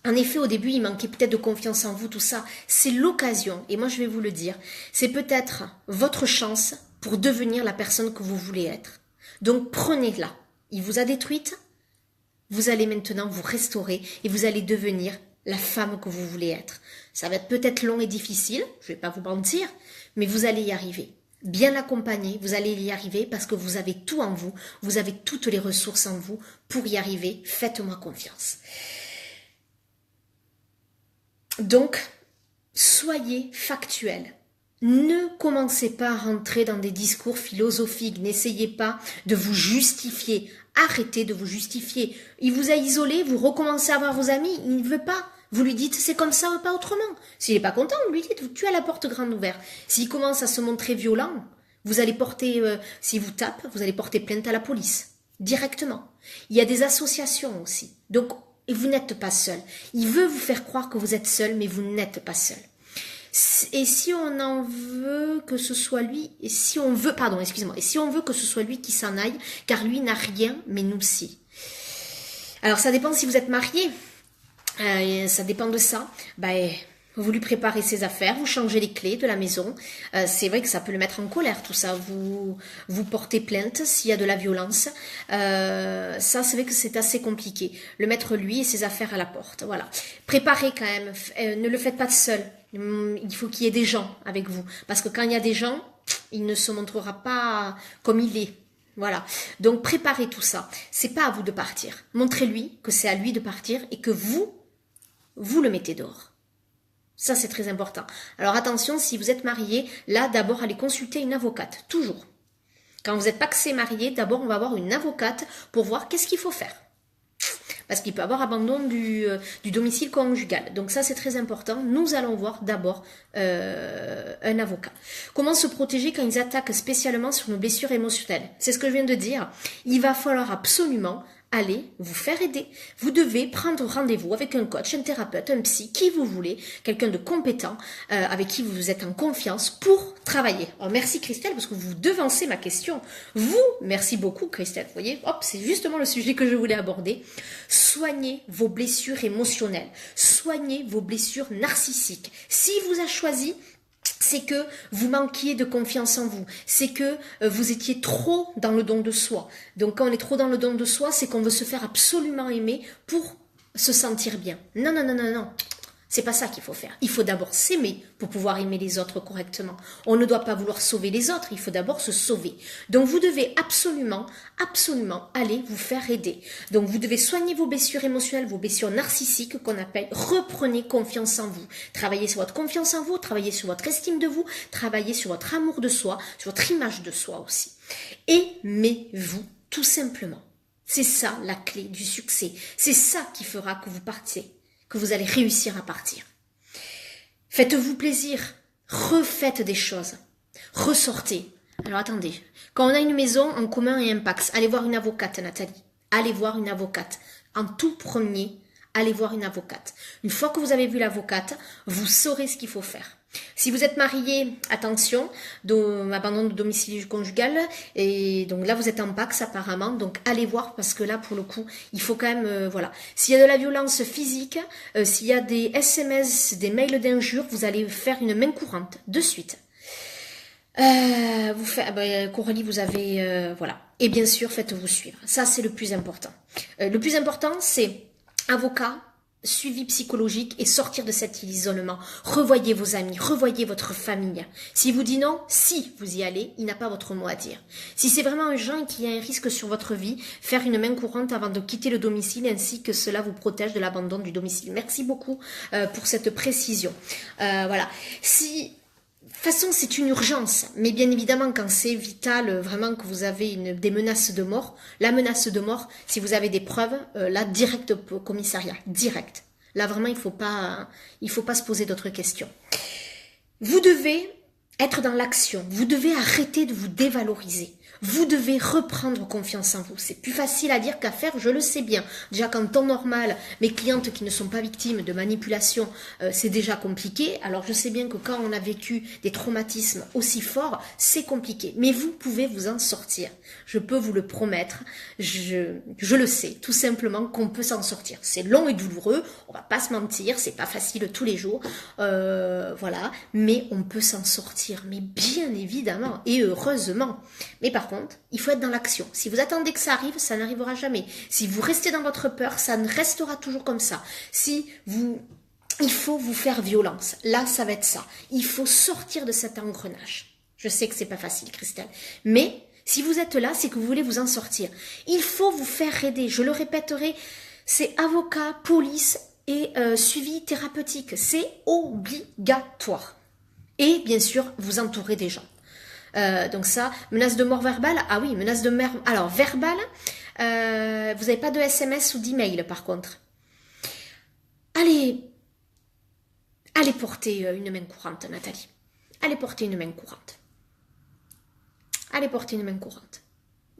en effet, au début, il manquait peut-être de confiance en vous, tout ça. C'est l'occasion, et moi je vais vous le dire, c'est peut-être votre chance pour devenir la personne que vous voulez être. Donc prenez-la. Il vous a détruite, vous allez maintenant vous restaurer et vous allez devenir la femme que vous voulez être. Ça va être peut-être long et difficile, je ne vais pas vous mentir, mais vous allez y arriver. Bien accompagné, vous allez y arriver parce que vous avez tout en vous, vous avez toutes les ressources en vous pour y arriver. Faites-moi confiance. Donc, soyez factuel. Ne commencez pas à rentrer dans des discours philosophiques. N'essayez pas de vous justifier. Arrêtez de vous justifier. Il vous a isolé, vous recommencez à voir vos amis, il ne veut pas. Vous lui dites c'est comme ça, pas autrement. S'il n'est pas content, vous lui dites tu as la porte grande ouverte. S'il commence à se montrer violent, vous allez porter, s'il vous tape, vous allez porter plainte à la police. Directement. Il y a des associations aussi. Donc, vous n'êtes pas seul. Il veut vous faire croire que vous êtes seul, mais vous n'êtes pas seul. Et si on en veut que ce soit lui, et si on veut que ce soit lui qui s'en aille, car lui n'a rien, mais nous si. Alors ça dépend si vous êtes marié, ça dépend de ça. Vous lui préparez ses affaires, vous changez les clés de la maison. C'est vrai que ça peut le mettre en colère tout ça. Vous portez plainte s'il y a de la violence. Ça, c'est vrai que c'est assez compliqué. Le mettre lui et ses affaires à la porte. Voilà. Préparez quand même. Ne le faites pas seul. Il faut qu'il y ait des gens avec vous. Parce que quand il y a des gens, il ne se montrera pas comme il est. Voilà. Donc préparez tout ça. C'est pas à vous de partir. Montrez-lui que c'est à lui de partir et que vous le mettez dehors. Ça, c'est très important. Alors attention, si vous êtes marié, là, d'abord, allez consulter une avocate. Toujours. Quand vous n'êtes pas que c'est marié, d'abord, on va avoir une avocate pour voir qu'est-ce qu'il faut faire. Parce qu'il peut y avoir abandon du domicile conjugal. Donc ça, c'est très important. Nous allons voir d'abord un avocat. Comment se protéger quand ils attaquent spécialement sur nos blessures émotionnelles? C'est ce que je viens de dire. Il va falloir absolument aller vous faire aider. Vous devez prendre rendez-vous avec un coach, un thérapeute, un psy, qui vous voulez, quelqu'un de compétent, avec qui vous êtes en confiance pour travailler. Alors merci Christelle, parce que vous devancez ma question. Merci beaucoup Christelle. Vous voyez, hop, c'est justement le sujet que je voulais aborder. Soignez vos blessures émotionnelles. Soignez vos blessures narcissiques. S'il vous a choisi, c'est que vous manquiez de confiance en vous, c'est que vous étiez trop dans le don de soi. Donc quand on est trop dans le don de soi, c'est qu'on veut se faire absolument aimer pour se sentir bien. Non, non, non, non, non. C'est pas ça qu'il faut faire. Il faut d'abord s'aimer pour pouvoir aimer les autres correctement. On ne doit pas vouloir sauver les autres, il faut d'abord se sauver. Donc vous devez absolument, absolument aller vous faire aider. Donc vous devez soigner vos blessures émotionnelles, vos blessures narcissiques qu'on appelle. Reprenez confiance en vous. Travaillez sur votre confiance en vous, travaillez sur votre estime de vous, travaillez sur votre amour de soi, sur votre image de soi aussi. Aimez-vous tout simplement. C'est ça la clé du succès. C'est ça qui fera que vous partiez, que vous allez réussir à partir. Faites-vous plaisir, refaites des choses, ressortez. Alors attendez, quand on a une maison en commun et un Pacs, allez voir une avocate Nathalie, allez voir une avocate. En tout premier, allez voir une avocate. Une fois que vous avez vu l'avocate, vous saurez ce qu'il faut faire. Si vous êtes marié, attention, abandon de domicile conjugal, et donc là vous êtes en Pacs apparemment, donc allez voir parce que là pour le coup, il faut quand même, voilà. S'il y a de la violence physique, s'il y a des SMS, des mails d'injures, vous allez faire une main courante de suite. Coralie, vous avez, voilà. Et bien sûr, faites-vous suivre. Ça c'est le plus important. Le plus important c'est avocat, suivi psychologique et sortir de cet isolement. Revoyez vos amis, revoyez votre famille. S'il vous dit non, si vous y allez, il n'a pas votre mot à dire. Si c'est vraiment un gens qui a un risque sur votre vie, faire une main courante avant de quitter le domicile ainsi que cela vous protège de l'abandon du domicile. Merci beaucoup pour cette précision. Voilà. Si... De toute façon, c'est une urgence, mais bien évidemment, quand c'est vital, vraiment que vous avez des menaces de mort, la menace de mort, si vous avez des preuves, là, direct au commissariat, direct. Là, vraiment, il faut pas se poser d'autres questions. Vous devez être dans l'action, vous devez arrêter de vous dévaloriser. Vous devez reprendre confiance en vous. C'est plus facile à dire qu'à faire, je le sais bien. Déjà, qu'en temps normal, mes clientes qui ne sont pas victimes de manipulation, c'est déjà compliqué. Alors, je sais bien que quand on a vécu des traumatismes aussi forts, c'est compliqué. Mais vous pouvez vous en sortir. Je peux vous le promettre. Je le sais, tout simplement qu'on peut s'en sortir. C'est long et douloureux, on va pas se mentir, c'est pas facile tous les jours. Voilà, mais on peut s'en sortir. Mais bien évidemment, et heureusement. Mais par contre, il faut être dans l'action. Si vous attendez que ça arrive, ça n'arrivera jamais. Si vous restez dans votre peur, ça ne restera toujours comme ça. Il faut vous faire violence. Là, ça va être ça. Il faut sortir de cet engrenage. Je sais que c'est pas facile, Christelle. Mais si vous êtes là, c'est que vous voulez vous en sortir. Il faut vous faire aider. Je le répéterai, c'est avocat, police et suivi thérapeutique. C'est obligatoire. Et bien sûr, vous entourez des gens. Donc ça, menace de mort verbale, ah oui, menace de mort, alors verbale, vous n'avez pas de SMS ou d'email par contre. Allez porter une main courante, Nathalie. Allez porter une main courante. Allez porter une main courante.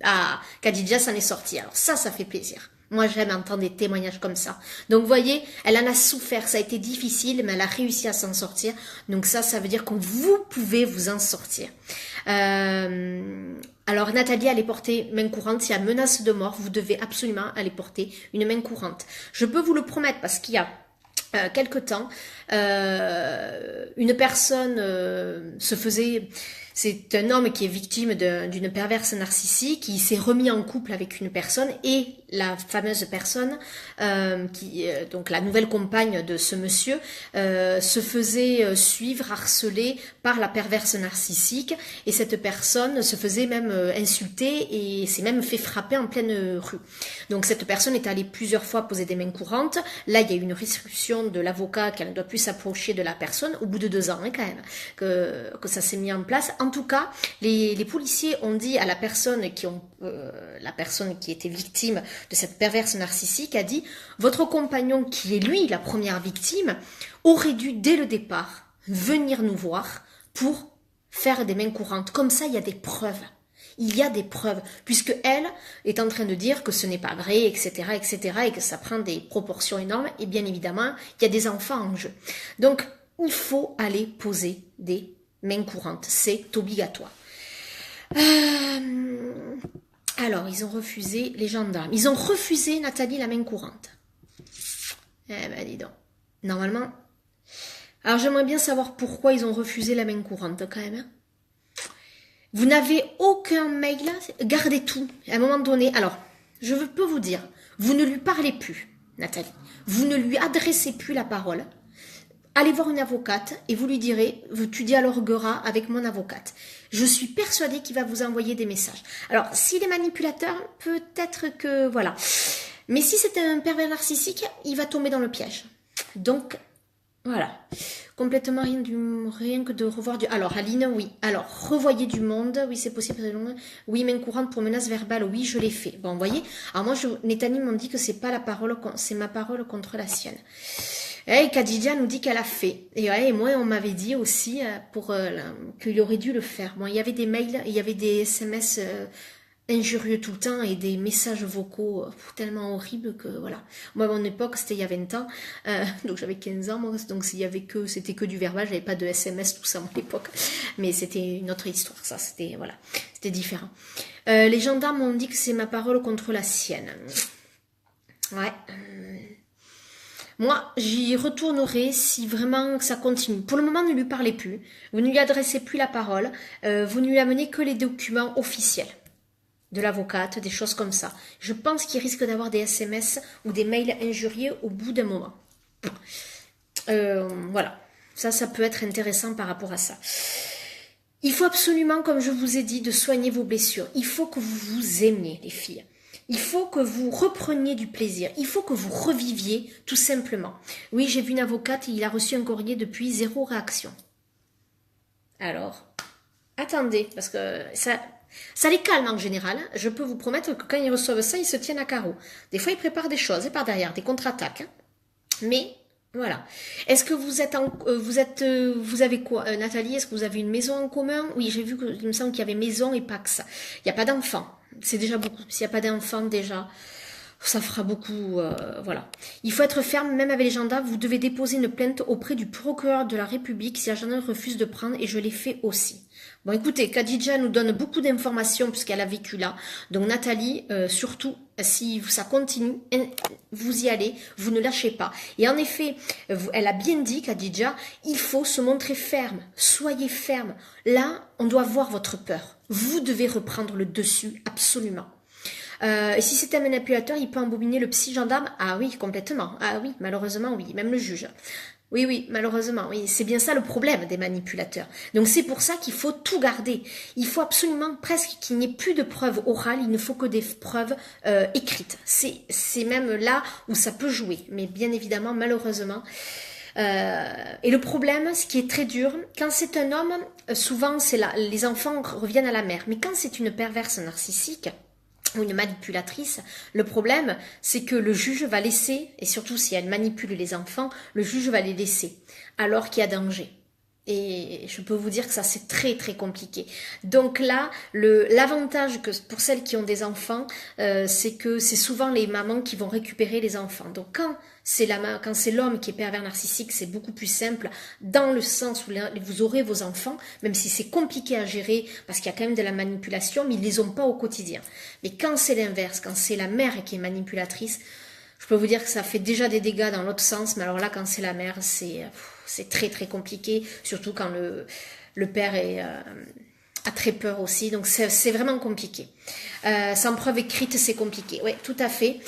Ah, Khadija s'en est sortie, alors ça fait plaisir. Moi, j'aime entendre des témoignages comme ça. Donc, vous voyez, elle en a souffert. Ça a été difficile, mais elle a réussi à s'en sortir. Donc, ça veut dire que vous pouvez vous en sortir. Alors, Nathalie, allez porter main courante. S'il y a menace de mort, vous devez absolument aller porter une main courante. Je peux vous le promettre parce qu'il y a quelque temps, une personne se faisait... C'est un homme qui est victime d'une perverse narcissique, qui s'est remis en couple avec une personne et la fameuse personne, donc la nouvelle compagne de ce monsieur, se faisait suivre, harceler par la perverse narcissique et cette personne se faisait même insulter et s'est même fait frapper en pleine rue. Donc cette personne est allée plusieurs fois poser des mains courantes. Là, il y a eu une restriction de l'avocat qu'elle ne doit plus s'approcher de la personne au bout de 2 ans, hein, quand même, que ça s'est mis en place. En tout cas, les policiers ont dit à la personne qui était victime de cette perverse narcissique a dit « Votre compagnon, qui est lui la première victime, aurait dû dès le départ venir nous voir pour faire des mains courantes. Comme ça, il y a des preuves. Il y a des preuves, puisque elle est en train de dire que ce n'est pas vrai, etc., et que ça prend des proportions énormes. Et bien évidemment, il y a des enfants en jeu. Donc, il faut aller poser des main courante, c'est obligatoire. Alors, ils ont refusé, les gendarmes. Ils ont refusé, Nathalie, la main courante. Eh ben, dis donc. Normalement... Alors, j'aimerais bien savoir pourquoi ils ont refusé la main courante, quand même. Hein. Vous n'avez aucun mail, gardez tout. À un moment donné, alors, je peux vous dire, vous ne lui parlez plus, Nathalie. Vous ne lui adressez plus la parole. Allez voir une avocate et vous lui direz, tu dialogueras avec mon avocate. Je suis persuadée qu'il va vous envoyer des messages. Alors, s'il est manipulateur, peut-être que, voilà. Mais si c'est un pervers narcissique, il va tomber dans le piège. Donc, voilà. Complètement rien que de revoir du... Alors, Aline, oui. Alors, revoyez du monde. Oui, c'est possible. Oui, main courante pour menace verbale. Oui, je l'ai fait. Bon, vous voyez. Alors, moi, Netanie m'ont dit que c'est pas la parole, c'est ma parole contre la sienne. Et Khadija nous dit qu'elle a fait. Et, ouais, et moi, on m'avait dit aussi qu'il aurait dû le faire. Bon, il y avait des mails, il y avait des SMS injurieux tout le temps et des messages vocaux tellement horribles que voilà. Moi, à mon époque, c'était il y a 20 ans. Donc, j'avais 15 ans, moi. Donc, c'était que du verbal. J'avais pas de SMS, tout ça, à mon époque. Mais c'était une autre histoire, ça. C'était, voilà. C'était différent. Les gendarmes m'ont dit que c'est ma parole contre la sienne. Ouais. Moi, j'y retournerai si vraiment ça continue. Pour le moment, ne lui parlez plus. Vous ne lui adressez plus la parole. Vous ne lui amenez que les documents officiels de l'avocate, des choses comme ça. Je pense qu'il risque d'avoir des SMS ou des mails injurieux au bout d'un moment. Voilà, ça peut être intéressant par rapport à ça. Il faut absolument, comme je vous ai dit, de soigner vos blessures. Il faut que vous vous aimiez, les filles. Il faut que vous repreniez du plaisir. Il faut que vous reviviez, tout simplement. Oui, j'ai vu une avocate et il a reçu un courrier depuis 0 réaction. Alors, attendez, parce que ça les calme en général. Je peux vous promettre que quand ils reçoivent ça, ils se tiennent à carreau. Des fois, ils préparent des choses et par derrière, des contre-attaques. Mais voilà. Est-ce que vous avez quoi, Nathalie? Est-ce que vous avez une maison en commun? Oui, j'ai vu qu'il me semble qu'il y avait maison et Pax. Il n'y a pas d'enfants. C'est déjà beaucoup. S'il n'y a pas d'enfants, déjà, ça fera beaucoup. Voilà. Il faut être ferme, même avec les gendarmes. Vous devez déposer une plainte auprès du procureur de la République si la gendarme refuse de prendre, et je l'ai fait aussi. Bon, écoutez, Khadija nous donne beaucoup d'informations puisqu'elle a vécu là. Donc Nathalie, surtout, si ça continue, vous y allez, vous ne lâchez pas. Et en effet, elle a bien dit, Khadija, il faut se montrer ferme. Soyez ferme. Là, on doit voir votre peur. Vous devez reprendre le dessus, absolument. Et si c'est un manipulateur, il peut embobiner le psy gendarme? Ah oui, complètement. Ah oui, malheureusement, oui. Même le juge. Oui, malheureusement, oui. C'est bien ça le problème des manipulateurs. Donc c'est pour ça qu'il faut tout garder. Il faut absolument presque qu'il n'y ait plus de preuves orales, il ne faut que des preuves écrites. C'est même là où ça peut jouer. Mais bien évidemment, malheureusement... et le problème, ce qui est très dur, quand c'est un homme, souvent les enfants reviennent à la mère. Mais quand c'est une perverse narcissique... ou une manipulatrice, le problème, c'est que le juge va laisser, et surtout si elle manipule les enfants, le juge va les laisser, alors qu'il y a danger. Et je peux vous dire que ça, c'est très, très compliqué. Donc là, l'avantage que pour celles qui ont des enfants, c'est que c'est souvent les mamans qui vont récupérer les enfants. Donc quand c'est l'homme qui est pervers narcissique, c'est beaucoup plus simple, dans le sens où vous aurez vos enfants, même si c'est compliqué à gérer, parce qu'il y a quand même de la manipulation, mais ils les ont pas au quotidien. Mais quand c'est l'inverse, quand c'est la mère qui est manipulatrice, je peux vous dire que ça fait déjà des dégâts dans l'autre sens, mais alors là, quand c'est la mère, c'est très très compliqué, surtout quand le père a très peur aussi, donc c'est vraiment compliqué. Sans preuve écrite, c'est compliqué, oui, tout à fait.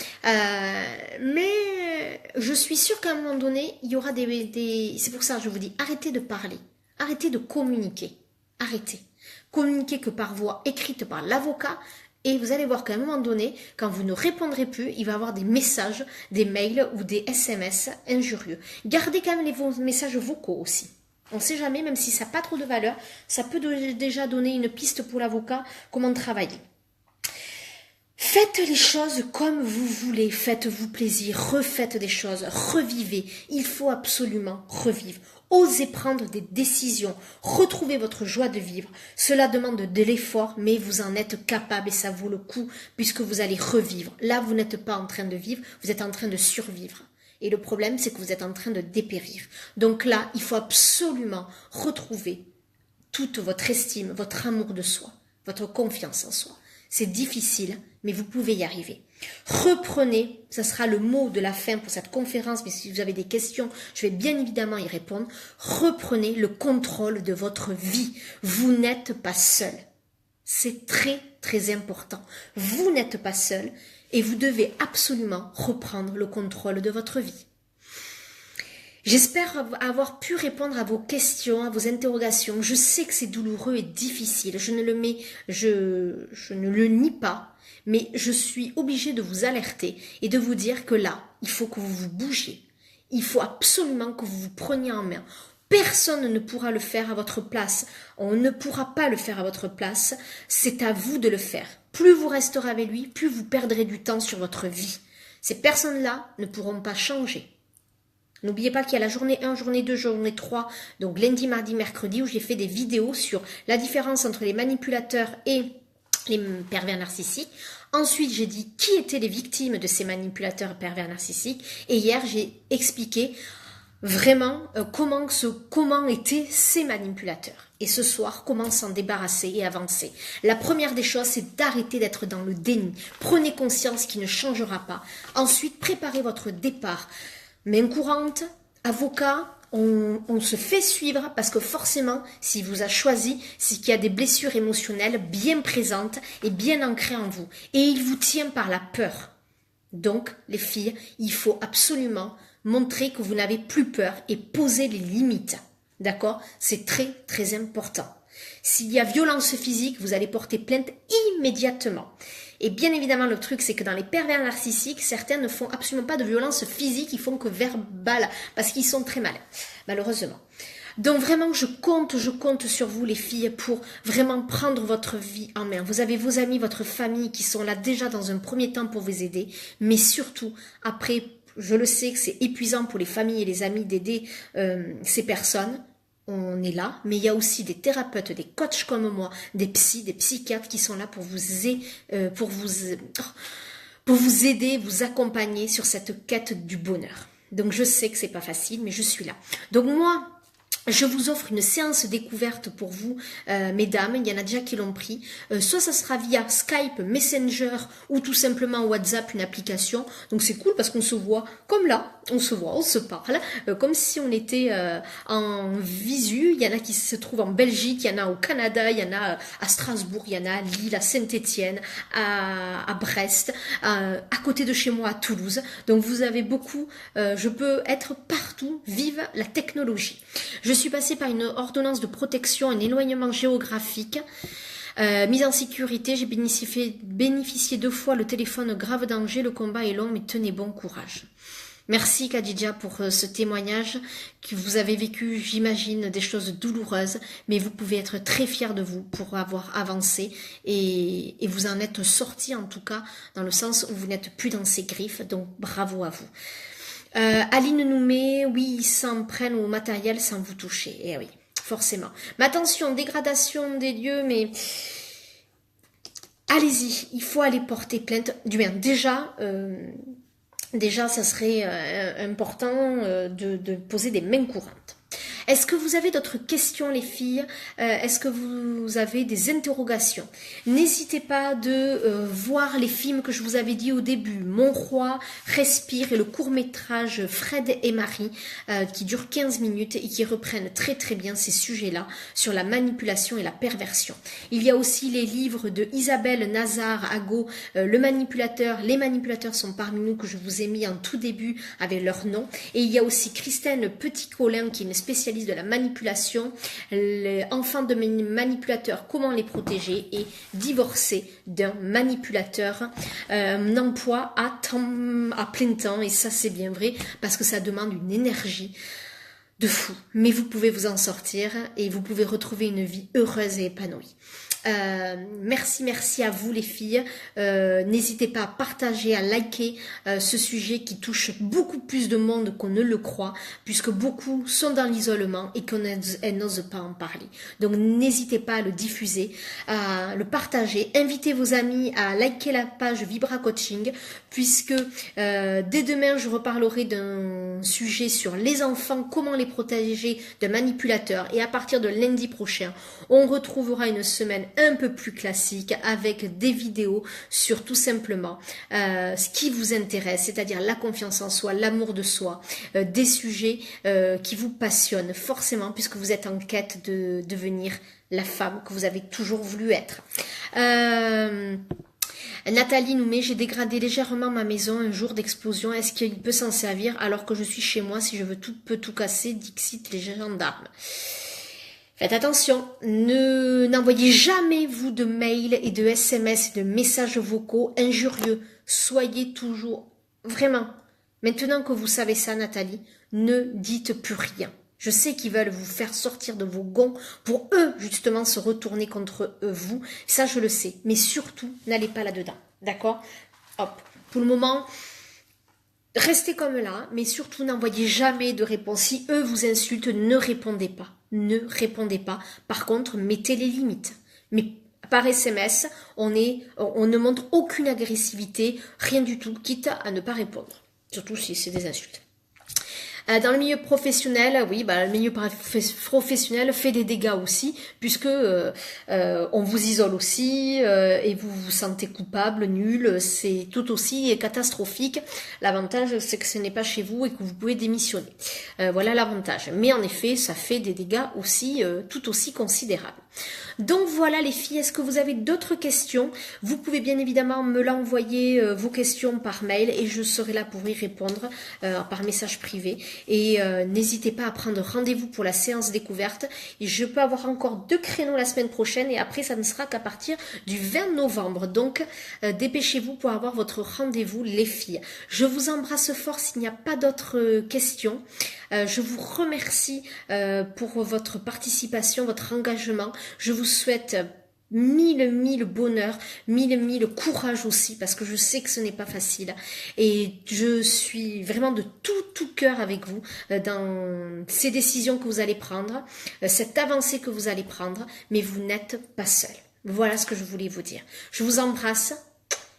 Mais je suis sûre qu'à un moment donné, il y aura c'est pour ça que je vous dis, arrêtez de parler, arrêtez de communiquer, arrêtez. Communiquez que par voie écrite par l'avocat. Et vous allez voir qu'à un moment donné, quand vous ne répondrez plus, il va y avoir des messages, des mails ou des SMS injurieux. Gardez quand même les messages vocaux aussi. On ne sait jamais, même si ça n'a pas trop de valeur, ça peut déjà donner une piste pour l'avocat, comment travailler. Faites les choses comme vous voulez, faites-vous plaisir, refaites des choses, revivez. Il faut absolument revivre. Osez prendre des décisions, retrouvez votre joie de vivre. Cela demande de l'effort, mais vous en êtes capable et ça vaut le coup puisque vous allez revivre. Là, vous n'êtes pas en train de vivre, vous êtes en train de survivre. Et le problème, c'est que vous êtes en train de dépérir. Donc là, il faut absolument retrouver toute votre estime, votre amour de soi, votre confiance en soi. C'est difficile, mais vous pouvez y arriver. Reprenez, ça sera le mot de la fin pour cette conférence, mais si vous avez des questions, je vais bien évidemment y répondre. Reprenez le contrôle de votre vie. Vous n'êtes pas seul. C'est très, très important. Vous n'êtes pas seul et vous devez absolument reprendre le contrôle de votre vie. J'espère avoir pu répondre à vos questions, à vos interrogations. Je sais que c'est douloureux et difficile. Je ne le nie pas, mais je suis obligée de vous alerter et de vous dire que là, il faut que vous vous bougiez. Il faut absolument que vous vous preniez en main. Personne ne pourra le faire à votre place. On ne pourra pas le faire à votre place. C'est à vous de le faire. Plus vous resterez avec lui, plus vous perdrez du temps sur votre vie. Ces personnes-là ne pourront pas changer. N'oubliez pas qu'il y a la journée 1, journée 2, journée 3, donc lundi, mardi, mercredi, où j'ai fait des vidéos sur la différence entre les manipulateurs et les pervers narcissiques. Ensuite, j'ai dit qui étaient les victimes de ces manipulateurs pervers narcissiques. Et hier, j'ai expliqué vraiment comment étaient ces manipulateurs. Et ce soir, comment s'en débarrasser et avancer. La première des choses, c'est d'arrêter d'être dans le déni. Prenez conscience qu'il ne changera pas. Ensuite, préparez votre départ. Main courante, avocat, on se fait suivre parce que forcément, s'il vous a choisi, c'est qu'il y a des blessures émotionnelles bien présentes et bien ancrées en vous. Et il vous tient par la peur. Donc, les filles, il faut absolument Montrez que vous n'avez plus peur et posez les limites. D'accord? C'est très, très important. S'il y a violence physique, vous allez porter plainte immédiatement. Et bien évidemment, le truc, c'est que dans les pervers narcissiques, certains ne font absolument pas de violence physique, ils font que verbale, parce qu'ils sont très malins, malheureusement. Donc vraiment, je compte sur vous les filles pour vraiment prendre votre vie en main. Vous avez vos amis, votre famille qui sont là déjà dans un premier temps pour vous aider, mais surtout après, je le sais que c'est épuisant pour les familles et les amis d'aider ces personnes. On est là, mais il y a aussi des thérapeutes, des coachs comme moi, des psys, des psychiatres qui sont là pour vous aider, vous accompagner sur cette quête du bonheur. Donc je sais que c'est pas facile, mais je suis là. Donc moi, je vous offre une séance découverte pour vous, mesdames, il y en a déjà qui l'ont pris. Soit ça sera via Skype, Messenger ou tout simplement WhatsApp, une application. Donc c'est cool parce qu'on se voit comme là, on se voit, on se parle, comme si on était en visu. Il y en a qui se trouvent en Belgique, il y en a au Canada, il y en a à Strasbourg, il y en a à Lille, à Saint-Étienne, à Brest, à côté de chez moi, à Toulouse. Donc vous avez beaucoup, je peux être partout, vive la technologie. Je suis passée par une ordonnance de protection, un éloignement géographique, mise en sécurité. J'ai bénéficié 2 fois le téléphone grave danger. Le combat est long, mais tenez bon courage. Merci Khadija pour ce témoignage que vous avez vécu, j'imagine, des choses douloureuses, mais vous pouvez être très fiers de vous pour avoir avancé et vous en êtes sorti en tout cas, dans le sens où vous n'êtes plus dans ces griffes, donc bravo à vous. Aline nous met, oui, ils s'en prennent au matériel sans vous toucher. Eh oui, forcément. Mais attention, dégradation des lieux, mais allez-y, il faut aller porter plainte. Du bien, déjà, ça serait important de poser des mains courantes. Est-ce que vous avez d'autres questions, les filles? Est-ce que vous avez des interrogations? N'hésitez pas de voir les films que je vous avais dit au début. Mon roi, Respire et le court-métrage Fred et Marie qui dure 15 minutes et qui reprennent très très bien ces sujets-là sur la manipulation et la perversion. Il y a aussi les livres de Isabelle Nazar-Ago, Le manipulateur, Les manipulateurs sont parmi nous, que je vous ai mis en tout début avec leur nom. Et il y a aussi Christine Petit-Colin qui est une spécialiste de la manipulation, les enfants de manipulateurs, comment les protéger, et divorcer d'un manipulateur, un emploi à plein temps, et ça c'est bien vrai parce que ça demande une énergie de fou, mais vous pouvez vous en sortir et vous pouvez retrouver une vie heureuse et épanouie. Merci à vous les filles. N'hésitez pas à partager, à liker ce sujet qui touche beaucoup plus de monde qu'on ne le croit, puisque beaucoup sont dans l'isolement et qu'on n'ose pas en parler. Donc n'hésitez pas à le diffuser, à le partager. Invitez vos amis à liker la page Vibra Coaching, puisque dès demain je reparlerai d'un sujet sur les enfants, comment les protéger de manipulateurs, et à partir de lundi prochain on retrouvera une semaine un peu plus classique avec des vidéos sur tout simplement ce qui vous intéresse, c'est-à-dire la confiance en soi, l'amour de soi, des sujets qui vous passionnent forcément puisque vous êtes en quête de devenir la femme que vous avez toujours voulu être. Nathalie nous met, j'ai dégradé légèrement ma maison un jour d'explosion, est-ce qu'il peut s'en servir alors que je suis chez moi, si je veux peux tout casser, dixit les gendarmes. Faites attention, n'envoyez jamais vous de mails et de SMS et de messages vocaux injurieux. Soyez toujours, vraiment, maintenant que vous savez ça Nathalie, ne dites plus rien. Je sais qu'ils veulent vous faire sortir de vos gonds pour eux justement se retourner contre vous, ça je le sais, mais surtout n'allez pas là-dedans, d'accord? Hop, pour le moment, restez comme là, mais surtout n'envoyez jamais de réponse. Si eux vous insultent, ne répondez pas. Ne répondez pas. Par contre, mettez les limites. Mais par SMS, on ne montre aucune agressivité, rien du tout, quitte à ne pas répondre. Surtout si c'est des insultes. Dans le milieu professionnel, oui, bah, le milieu professionnel fait des dégâts aussi, puisque on vous isole aussi et vous vous sentez coupable, nul, c'est tout aussi catastrophique. L'avantage, c'est que ce n'est pas chez vous et que vous pouvez démissionner. Voilà l'avantage. Mais en effet, ça fait des dégâts aussi tout aussi considérables. Donc voilà les filles, est-ce que vous avez d'autres questions? Vous pouvez bien évidemment me l'envoyer vos questions par mail et je serai là pour y répondre par message privé. Et n'hésitez pas à prendre rendez-vous pour la séance découverte. Et je peux avoir encore 2 créneaux la semaine prochaine et après ça ne sera qu'à partir du 20 novembre. Donc dépêchez-vous pour avoir votre rendez-vous les filles. Je vous embrasse fort s'il n'y a pas d'autres questions. Je vous remercie pour votre participation, votre engagement. Je vous souhaite mille bonheur, mille courage aussi, parce que je sais que ce n'est pas facile. Et je suis vraiment de tout cœur avec vous dans ces décisions que vous allez prendre, cette avancée que vous allez prendre, mais vous n'êtes pas seul. Voilà ce que je voulais vous dire. Je vous embrasse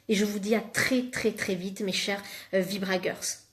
et je vous dis à très vite, mes chers Vibragers.